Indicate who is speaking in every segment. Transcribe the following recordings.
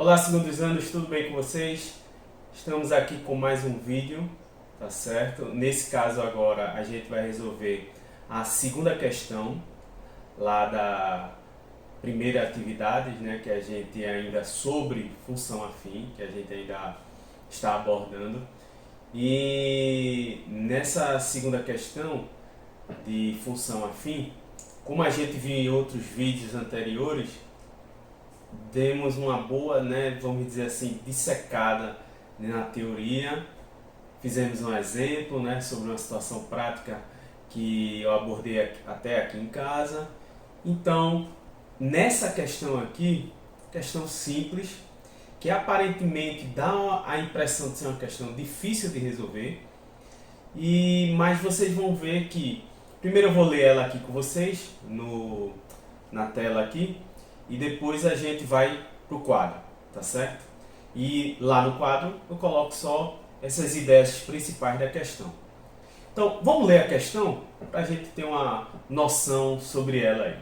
Speaker 1: Olá, segundos anos, tudo bem com vocês? Estamos aqui com mais um vídeo, tá certo? Nesse caso agora a gente vai resolver a segunda questão lá da primeira atividade, né, que a gente ainda sobre função afim, que a gente ainda está abordando. E nessa segunda questão de função afim, como a gente viu em outros vídeos anteriores, demos uma boa, né, vamos dizer assim, dissecada na teoria, fizemos um exemplo, né, sobre uma situação prática que eu abordei até aqui em casa. Então, nessa questão aqui, questão simples, que aparentemente dá a impressão de ser uma questão difícil de resolver, mas vocês vão ver que, primeiro eu vou ler ela aqui com vocês, na tela aqui, e depois a gente vai para o quadro, tá certo? E lá no quadro eu coloco só essas ideias principais da questão. Então, vamos ler a questão para a gente ter uma noção sobre ela aí.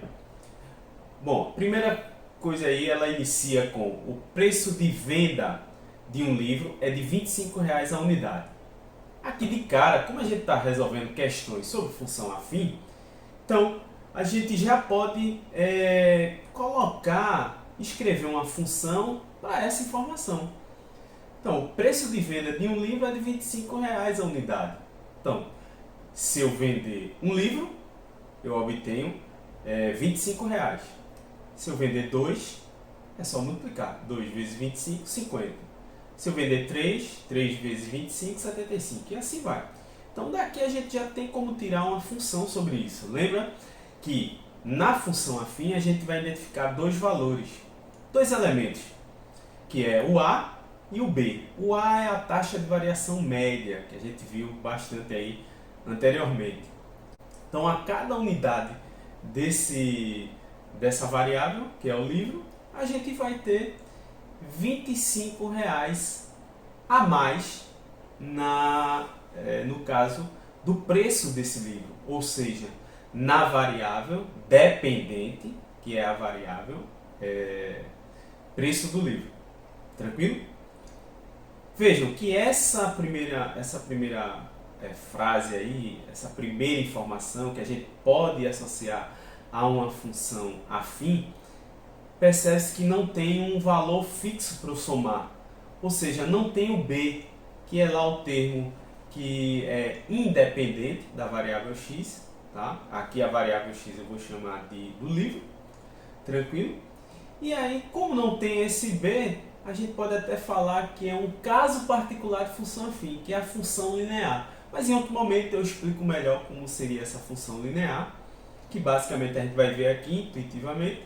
Speaker 1: Bom, a primeira coisa aí, ela inicia com: o preço de venda de um livro é de R$ 25 a unidade. Aqui de cara, como a gente está resolvendo questões sobre função afim, então a gente já pode escrever uma função para essa informação. Então, o preço de venda de um livro é de R$ 25 a unidade. Então, se eu vender um livro, eu obtenho R$ 25. Se eu vender 2, é só multiplicar. 2 vezes 25, 50. Se eu vender 3, 3 vezes 25, 75. E assim vai. Então, daqui a gente já tem como tirar uma função sobre isso. Lembra que na função afim a gente vai identificar dois valores, dois elementos, que é o A e o B. O A é a taxa de variação média, que a gente viu bastante aí anteriormente. Então, a cada unidade dessa variável, que é o livro, a gente vai ter R$ 25 a mais no caso do preço desse livro, ou seja, na variável dependente, que é a variável preço do livro. Tranquilo? Vejam que essa primeira frase aí, essa primeira informação que a gente pode associar a uma função afim, percebe-se que não tem um valor fixo para eu somar, ou seja, não tem o B, que é lá o termo que é independente da variável x, tá? Aqui a variável x eu vou chamar do livro, tranquilo? E aí, como não tem esse B, a gente pode até falar que é um caso particular de função afim, que é a função linear. Mas em outro momento eu explico melhor como seria essa função linear, que basicamente a gente vai ver aqui intuitivamente,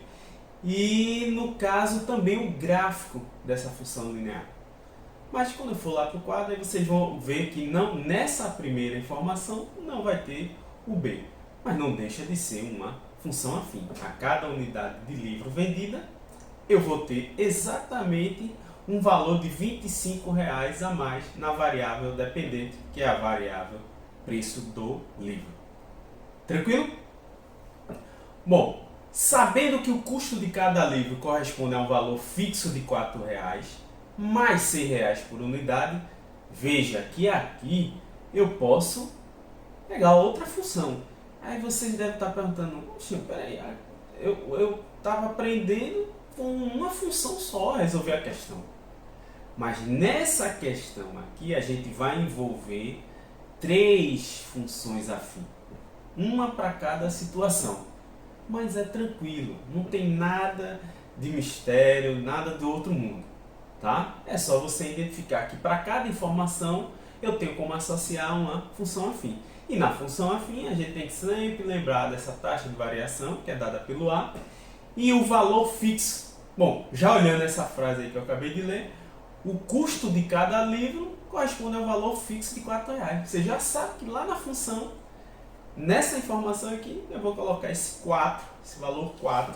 Speaker 1: e no caso também o gráfico dessa função linear. Mas quando eu for lá para o quadro, aí vocês vão ver que não, nessa primeira informação não vai ter o B, mas não deixa de ser uma função afim. A cada unidade de livro vendida, eu vou ter exatamente um valor de R$ 25 a mais na variável dependente, que é a variável preço do livro. Tranquilo? Bom, sabendo que o custo de cada livro corresponde a um valor fixo de R$ 4 mais R$ 6 por unidade, veja que aqui eu posso pegar outra função. Aí vocês devem estar perguntando: peraí, eu estava aprendendo com uma função só a resolver a questão. Mas nessa questão aqui a gente vai envolver 3 funções afim, uma para cada situação. Mas é tranquilo, não tem nada de mistério, nada do outro mundo, tá? É só você identificar que para cada informação eu tenho como associar uma função afim. E na função afim a gente tem que sempre lembrar dessa taxa de variação, que é dada pelo A, e o valor fixo. Bom, já olhando essa frase aí que eu acabei de ler, o custo de cada livro corresponde ao valor fixo de R$ 4. Você já sabe que lá na função, nessa informação aqui, eu vou colocar esse valor 4,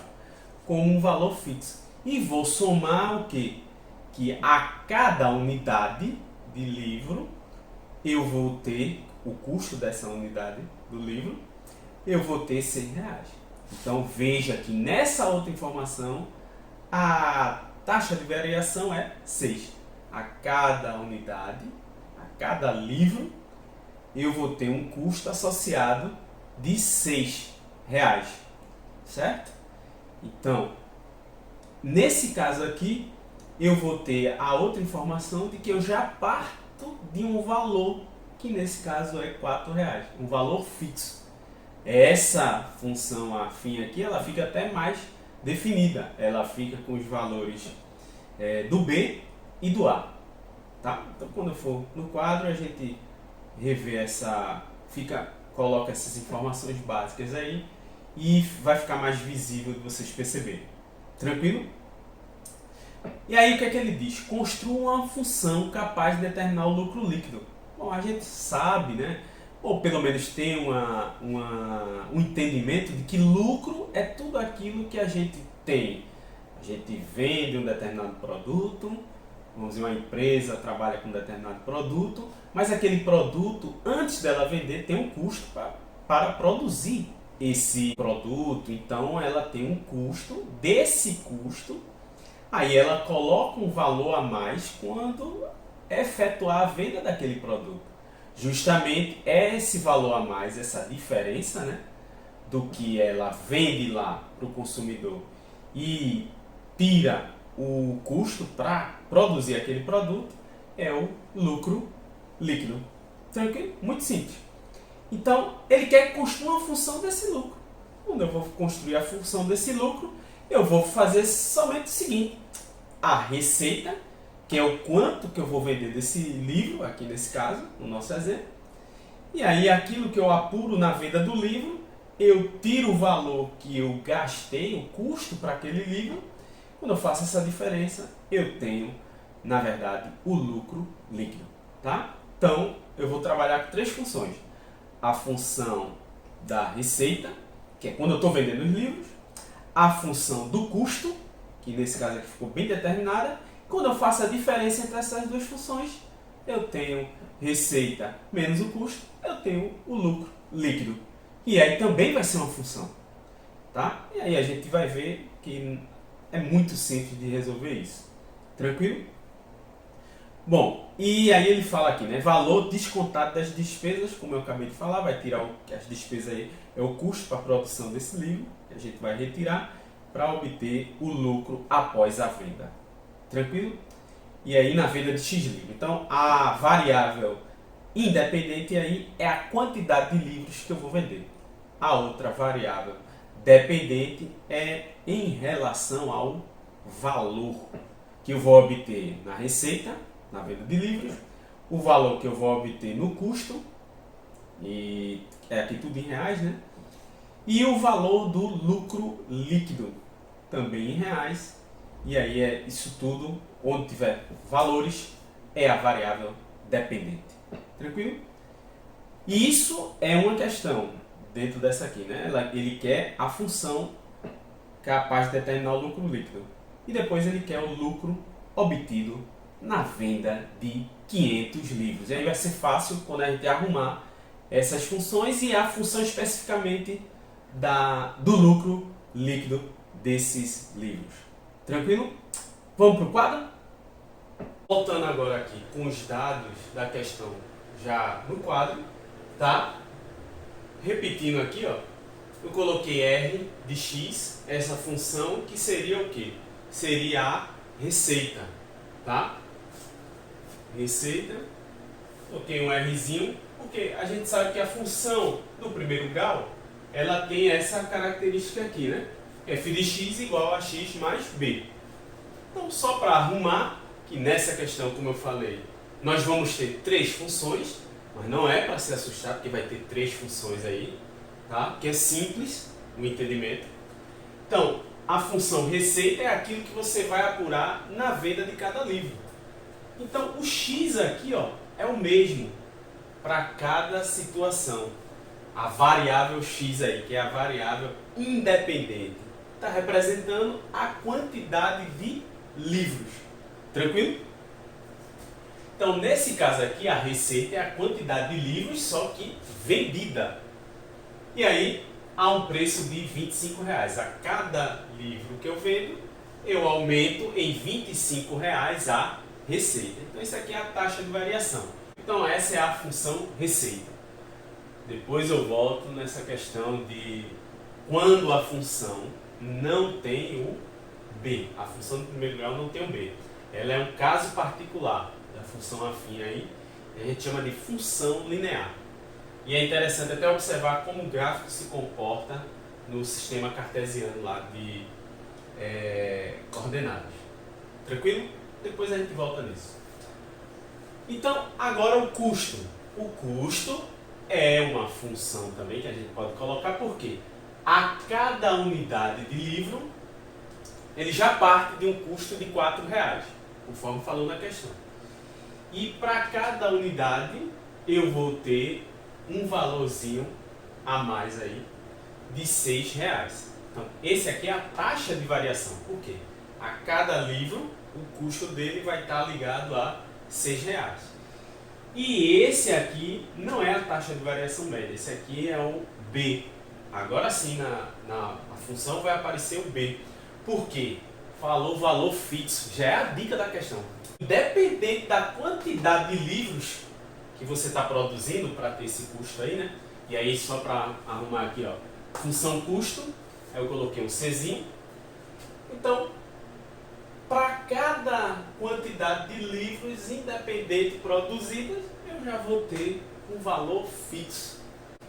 Speaker 1: como um valor fixo. E vou somar o quê? Que a cada unidade de livro, eu vou ter o custo dessa unidade do livro, eu vou ter R$ 6. Então veja que nessa outra informação, a taxa de variação é 6. A cada unidade, a cada livro, eu vou ter um custo associado de R$ 6, certo? Então, nesse caso aqui, eu vou ter a outra informação de que eu já parto de um valor, que nesse caso é R$ 4, um valor fixo. Essa função afim aqui, ela fica até mais definida, ela fica com os valores do B e do A. Tá? Então, quando eu for no quadro, a gente revê coloca essas informações básicas aí e vai ficar mais visível de vocês perceberem. Tranquilo? E aí o que é que ele diz? Construa uma função capaz de determinar o lucro líquido. Bom, a gente sabe, né? Ou pelo menos tem um entendimento de que lucro é tudo aquilo que a gente tem. A gente vende um determinado produto, vamos dizer, uma empresa trabalha com um determinado produto, mas aquele produto, antes dela vender, tem um custo para produzir esse produto. Então ela tem um custo, desse custo, aí ela coloca um valor a mais quando efetuar a venda daquele produto. Justamente esse valor a mais, essa diferença, né, do que ela vende lá para o consumidor e tira o custo para produzir aquele produto, é o lucro líquido. Tranquilo? Muito simples. Então, ele quer construir uma função desse lucro. Quando eu vou construir a função desse lucro, eu vou fazer somente o seguinte: a receita, que é o quanto que eu vou vender desse livro, aqui nesse caso, no nosso exemplo. E aí aquilo que eu apuro na venda do livro, eu tiro o valor que eu gastei, o custo para aquele livro. Quando eu faço essa diferença, eu tenho, na verdade, o lucro líquido. Tá? Então, eu vou trabalhar com 3 funções. A função da receita, que é quando eu estou vendendo os livros. A função do custo, que nesse caso aqui ficou bem determinada. Quando eu faço a diferença entre essas 2 funções, eu tenho receita menos o custo, eu tenho o lucro líquido. E aí também vai ser uma função. Tá? E aí a gente vai ver que é muito simples de resolver isso. Tranquilo? Bom, e aí ele fala aqui, né? Valor descontado das despesas, como eu acabei de falar, vai tirar as despesas aí, é o custo para a produção desse livro, que a gente vai retirar para obter o lucro após a venda. Tranquilo? E aí na venda de X livros. Então a variável independente aí é a quantidade de livros que eu vou vender. A outra variável dependente é em relação ao valor que eu vou obter na receita, na venda de livros, o valor que eu vou obter no custo, e é aqui tudo em reais, né? E o valor do lucro líquido, também em reais. E aí é isso tudo, onde tiver valores, é a variável dependente. Tranquilo? E isso é uma questão dentro dessa aqui, né? Ele quer a função capaz de determinar o lucro líquido. E depois ele quer o lucro obtido na venda de 500 livros. E aí vai ser fácil quando a gente arrumar essas funções e a função especificamente do lucro líquido desses livros. Tranquilo? Vamos para o quadro? Voltando agora aqui com os dados da questão já no quadro, tá? Repetindo aqui, ó, eu coloquei R de X, essa função que seria o quê? Seria a receita, tá? Receita, coloquei um Rzinho, porque a gente sabe que a função do primeiro grau, ela tem essa característica aqui, né? F de X igual a X mais B. Então, só para arrumar, que nessa questão, como eu falei, nós vamos ter 3 funções, mas não é para se assustar, porque vai ter 3 funções aí, tá? Que é simples o entendimento. Então, a função receita é aquilo que você vai apurar na venda de cada livro. Então, o X aqui, ó, é o mesmo para cada situação. A variável X aí, que é a variável independente, está representando a quantidade de livros. Tranquilo? Então, nesse caso aqui, a receita é a quantidade de livros, só que vendida. E aí, há um preço de R$ 25. A cada livro que eu vendo, eu aumento em R$ 25 a receita. Então isso aqui é a taxa de variação. Então essa é a função receita. Depois eu volto nessa questão de quando a função não tem o B. A função do primeiro grau não tem o B. Ela é um caso particular da função afim aí. A gente chama de função linear. E é interessante até observar como o gráfico se comporta no sistema cartesiano lá de coordenadas. Tranquilo? Depois a gente volta nisso. Então, agora o custo. O custo é uma função também que a gente pode colocar, porque a cada unidade de livro ele já parte de um custo de R$4, conforme falou na questão. E para cada unidade eu vou ter um valorzinho a mais aí de R$6. Então, esse aqui é a taxa de variação. Por quê? A cada livro, o custo dele vai estar ligado a R$6. E esse aqui não é a taxa de variação média, esse aqui é o B. Agora sim, na função vai aparecer o B. Por quê? Falou valor fixo, já é a dica da questão. Independente da quantidade de livros que você está produzindo para ter esse custo aí, né? E aí só para arrumar aqui, ó, função custo, aí eu coloquei um Czinho. Então, para cada quantidade de livros independente produzidas, eu já vou ter um valor fixo.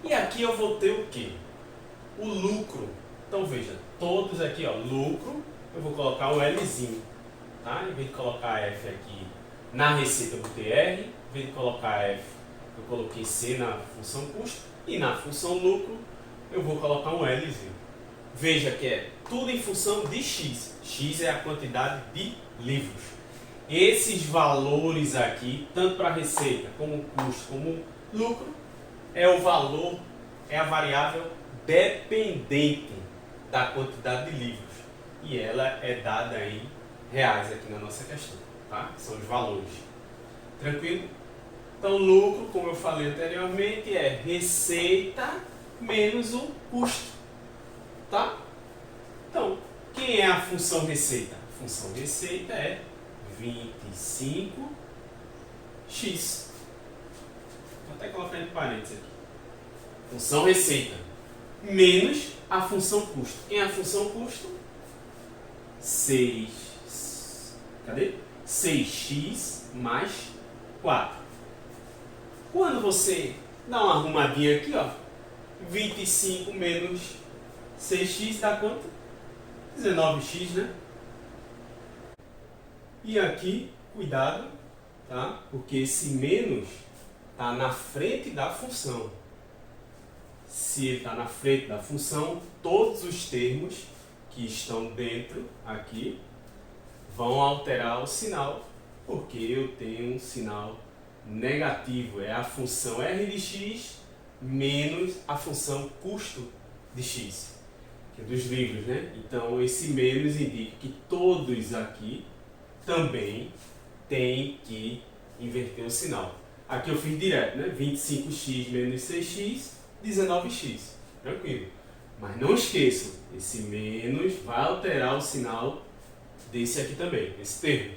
Speaker 1: E aqui eu vou ter o quê? O lucro. Então veja, todos aqui, ó, lucro, eu vou colocar um Lzinho, tá? Em vez de colocar F aqui na receita, eu botei R. Em vez de colocar F, eu coloquei C na função custo. E na função lucro, eu vou colocar um Lzinho. Veja que é tudo em função de X. X é a quantidade de livros. Esses valores aqui, tanto para receita, como custo, como lucro, é o valor, é a variável dependente da quantidade de livros. E ela é dada em reais aqui na nossa questão, tá? São os valores. Tranquilo? Então, lucro, como eu falei anteriormente, é receita menos o custo. Tá? Então, quem é a função receita? A função receita é 25x. Vou até colocar entre parênteses aqui. Função receita menos a função custo. Quem é a função custo? 6x mais 4. Quando você dá uma arrumadinha aqui, ó, 25 menos 6x dá quanto? 19x, né? E aqui, cuidado, tá? Porque esse menos está na frente da função. Se ele está na frente da função, todos os termos que estão dentro aqui vão alterar o sinal, porque eu tenho um sinal negativo. É a função R de x menos a função custo de x, que é dos livros, né? Então esse menos indica que todos aqui também têm que inverter o sinal. Aqui eu fiz direto, né? 25x menos 6x, 19x. Tranquilo. Mas não esqueçam, esse menos vai alterar o sinal desse aqui também, esse termo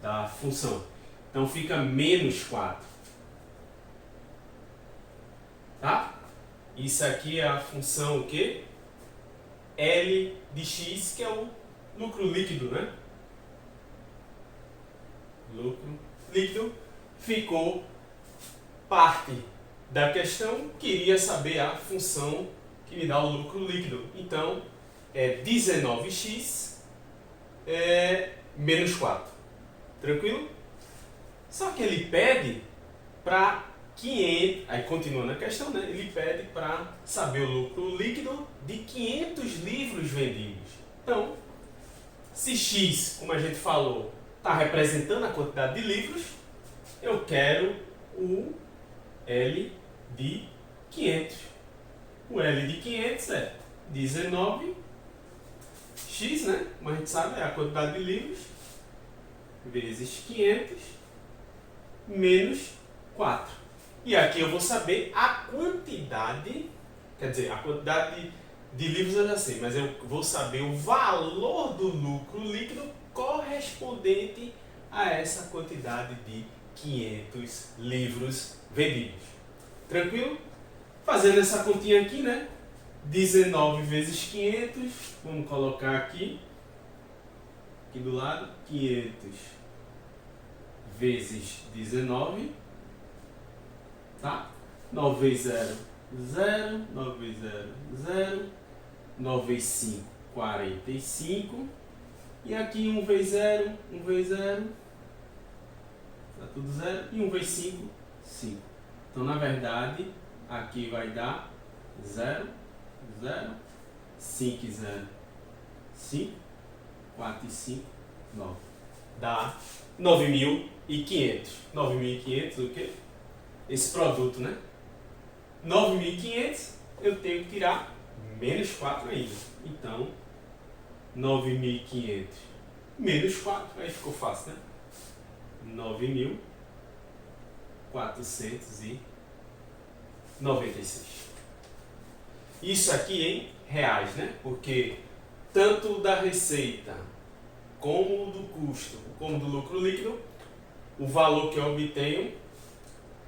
Speaker 1: da função. Então fica menos 4. Tá? Isso aqui é a função o quê? L de x, que é o lucro líquido, né? Lucro líquido. Ficou parte da questão, queria saber a função que me dá o lucro líquido. Então, é 19x menos 4. Tranquilo? Só que ele pede para 500, aí continua na questão, né? Ele pede para saber o lucro líquido de 500 livros vendidos. Então, se x, como a gente falou, está representando a quantidade de livros, eu quero o L de 500. O L de 500 é 19x, né? Como a gente sabe, é a quantidade de livros, vezes 500, menos 4. E aqui eu vou saber a quantidade, quer dizer, a quantidade de livros eu já sei, mas eu vou saber o valor do lucro líquido correspondente a essa quantidade de 500 livros vendidos. Tranquilo? Fazendo essa continha aqui, né? 19 vezes 500, vamos colocar aqui do lado, 500 vezes 19, tá? 9 vezes 0, 0, 9 vezes 0, 0, 9 vezes 5, 45, e aqui 1 vezes 0, 1 vezes 0, tá tudo 0, e 1 vezes 5, 5. Então, na verdade, aqui vai dar 0, 0, 5 e 0, 5, 4 e 5, 9. Dá 9.500. 9.500 o quê? Esse produto, né? 9.500 eu tenho que tirar menos 4 ainda. Então, 9.500 menos 4, aí ficou fácil, né? 9.496. Isso aqui em reais, né? Porque tanto da receita, como do custo, como do lucro líquido, o valor que eu obtenho,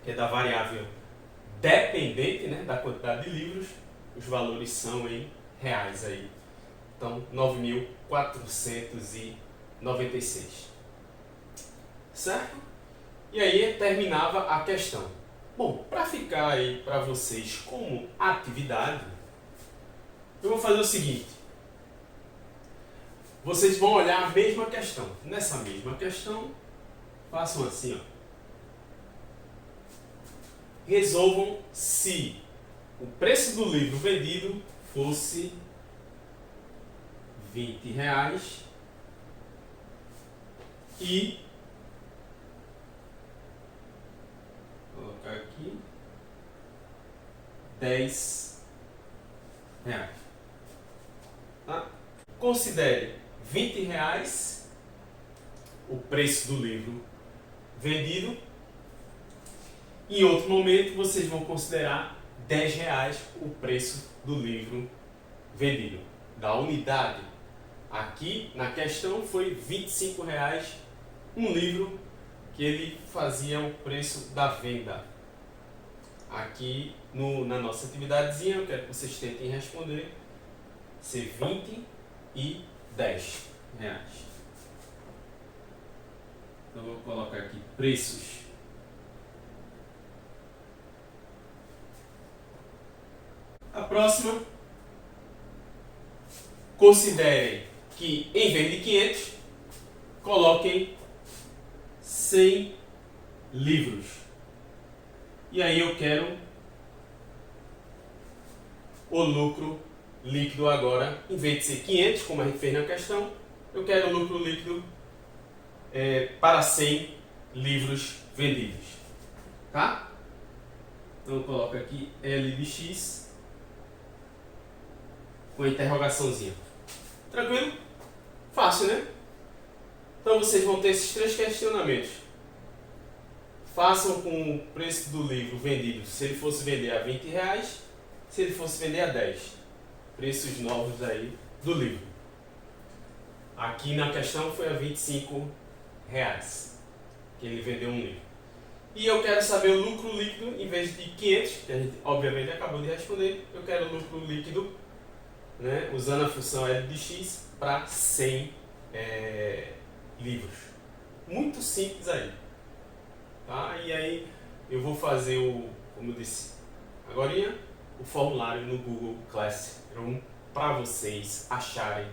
Speaker 1: que é da variável dependente, né, da quantidade de livros, os valores são em reais aí. Então, 9.496. Certo? E aí terminava a questão. Bom, para ficar aí para vocês como atividade, eu vou fazer o seguinte. Vocês vão olhar a mesma questão. Nessa mesma questão, façam assim, ó. Resolvam se o preço do livro vendido fosse R$20 e vou colocar aqui R$10. Tá? Considere R$20 o preço do livro vendido. Em outro momento, vocês vão considerar R$10 o preço do livro vendido. Da unidade. Aqui, na questão, foi R$25 um livro que ele fazia o preço da venda. Aqui, na nossa atividadezinha, eu quero que vocês tentem responder ser 20 e R$10. Então, vou colocar aqui preços. A próxima, considerem que em vez de 500, coloquem 100 livros. E aí eu quero o lucro líquido agora, em vez de ser 500, como a gente fez na questão, eu quero o lucro líquido para 100 livros vendidos. Tá? Então eu coloco aqui L de X com a interrogaçãozinha. Tranquilo? Fácil, né? Então vocês vão ter esses 3 questionamentos. Façam com o preço do livro vendido, se ele fosse vender a R$20, se ele fosse vender a 10. Preços novos aí do livro. Aqui na questão foi a R$25 que ele vendeu um livro. E eu quero saber o lucro líquido, em vez de 500, que a gente obviamente acabou de responder, eu quero o lucro líquido, né, usando a função L de X para 100 livros. Muito simples aí. Tá? E aí eu vou fazer como eu disse agorinha, o formulário no Google Classroom para vocês acharem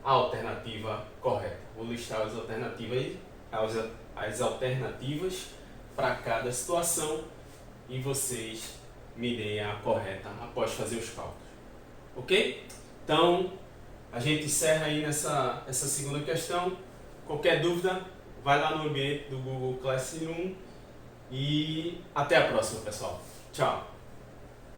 Speaker 1: a alternativa correta. Vou listar as alternativas para cada situação e vocês me deem a correta após fazer os cálculos. Ok? Então, a gente encerra aí essa segunda questão. Qualquer dúvida, vai lá no ambiente do Google Classroom e até a próxima, pessoal. Tchau!